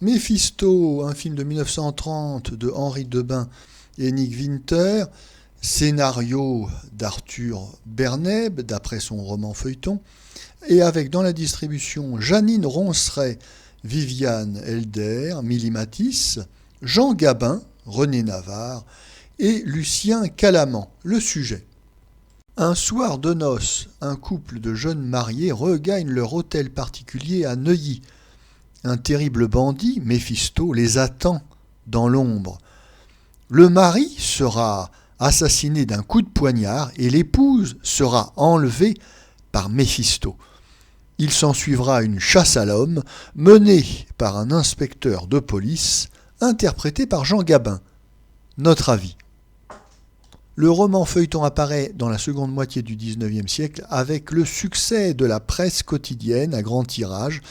Méphisto, un film de 1930 de Henri Debain et Nick Winter, scénario d'Arthur Berneb, d'après son roman feuilleton, et avec dans la distribution Janine Ronceret, Viviane Helder, Milly Matisse, Jean Gabin, René Navarre et Lucien Calaman. Le sujet. Un soir de noces, un couple de jeunes mariés regagnent leur hôtel particulier à Neuilly. Un terrible bandit, Méphisto, les attend dans l'ombre. Le mari sera assassiné d'un coup de poignard et l'épouse sera enlevée par Méphisto. Il s'ensuivra une chasse à l'homme menée par un inspecteur de police interprété par Jean Gabin. Notre avis. Le roman feuilleton apparaît dans la seconde moitié du XIXe siècle avec le succès de la presse quotidienne à grand tirage.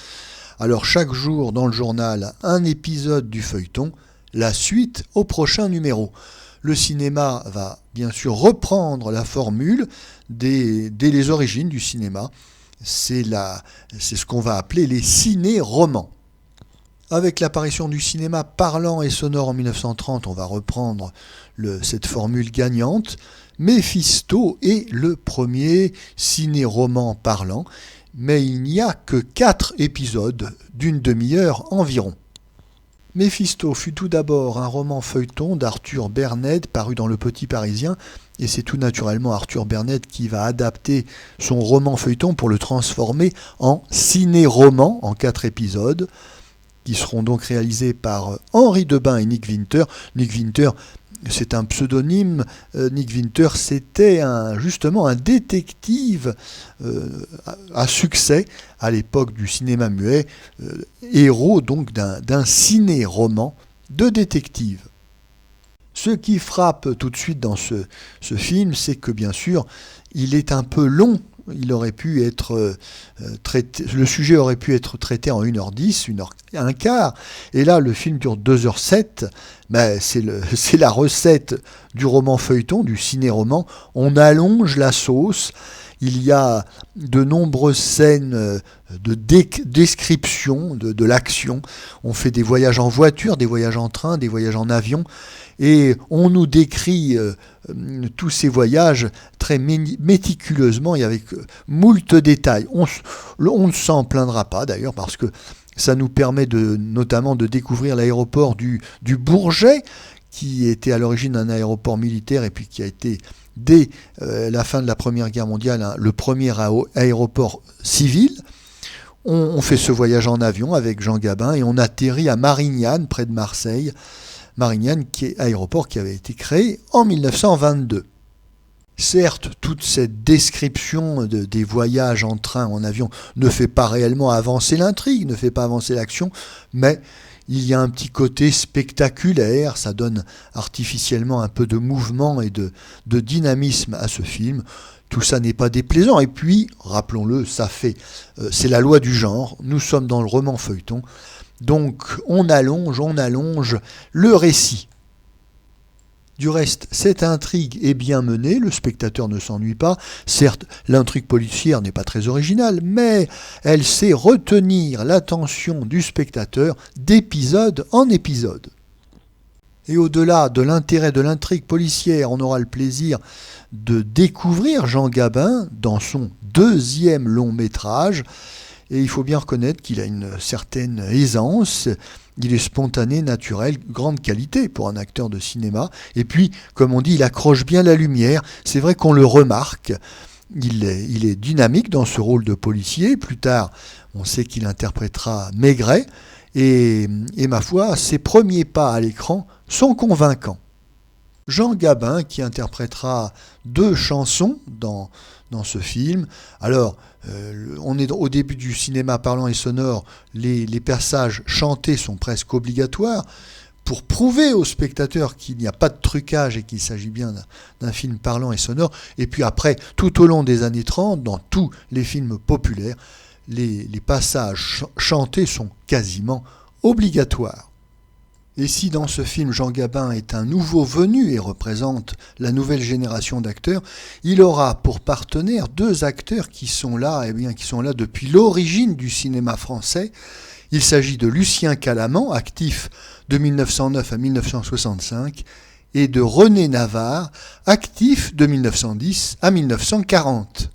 Alors chaque jour dans le journal, un épisode du feuilleton, la suite au prochain numéro. Le cinéma va bien sûr reprendre la formule dès les origines du cinéma. C'est ce qu'on va appeler les ciné-romans. Avec l'apparition du cinéma parlant et sonore en 1930, on va reprendre cette formule gagnante. Méphisto est le premier ciné-roman parlant, mais il n'y a que 4 épisodes d'une demi-heure environ. Méphisto fut tout d'abord un roman feuilleton d'Arthur Berned paru dans Le Petit Parisien, et c'est tout naturellement Arthur Berned qui va adapter son roman feuilleton pour le transformer en ciné-roman en 4 épisodes, qui seront donc réalisés par Henri Debain et Nick Winter. Nick Winter, c'est un pseudonyme. Nick Winter, c'était justement un détective à succès à l'époque du cinéma muet, héros donc d'un ciné-roman de détective. Ce qui frappe tout de suite dans ce film, c'est que bien sûr, il est un peu long. Il aurait pu être traité, le sujet aurait pu être traité en 1h10, 1h15, et là le film dure 2h07, mais c'est la recette du roman feuilleton, du ciné-roman. On allonge la sauce, il y a de nombreuses scènes de description de l'action, on fait des voyages en voiture, des voyages en train, des voyages en avion, et on nous décrit tous ces voyages très méticuleusement et avec moult détails. On ne s'en plaindra pas d'ailleurs parce que ça nous permet notamment de découvrir l'aéroport du Bourget, qui était à l'origine un aéroport militaire et puis qui a été dès la fin de la Première Guerre mondiale le premier aéroport civil. On fait ce voyage en avion avec Jean Gabin et on atterrit à Marignane, près de Marseille. Marignane, aéroport qui avait été créé en 1922. Certes, toute cette description des voyages en train, en avion, ne fait pas réellement avancer l'intrigue, ne fait pas avancer l'action, mais il y a un petit côté spectaculaire, ça donne artificiellement un peu de mouvement et de dynamisme à ce film. Tout ça n'est pas déplaisant, et puis, rappelons-le, c'est la loi du genre, nous sommes dans le roman feuilleton, donc on allonge le récit. Du reste, cette intrigue est bien menée, le spectateur ne s'ennuie pas. Certes, l'intrigue policière n'est pas très originale, mais elle sait retenir l'attention du spectateur d'épisode en épisode. Et au-delà de l'intérêt de l'intrigue policière, on aura le plaisir de découvrir Jean Gabin dans son 2e long métrage. Et il faut bien reconnaître qu'il a une certaine aisance, il est spontané, naturel, grande qualité pour un acteur de cinéma. Et puis, comme on dit, il accroche bien la lumière, c'est vrai qu'on le remarque, il est dynamique dans ce rôle de policier. Plus tard, on sait qu'il interprétera Maigret, et ma foi, ses premiers pas à l'écran sont convaincants. Jean Gabin qui interprétera 2 chansons dans ce film. Alors, on est au début du cinéma parlant et sonore, les passages chantés sont presque obligatoires pour prouver aux spectateurs qu'il n'y a pas de trucage et qu'il s'agit bien d'un film parlant et sonore. Et puis après, tout au long des années 30, dans tous les films populaires, les passages chantés sont quasiment obligatoires. Et si dans ce film Jean Gabin est un nouveau venu et représente la nouvelle génération d'acteurs, il aura pour partenaires 2 acteurs qui sont là depuis l'origine du cinéma français. Il s'agit de Lucien Calamant, actif de 1909 à 1965, et de René Navarre, actif de 1910 à 1940.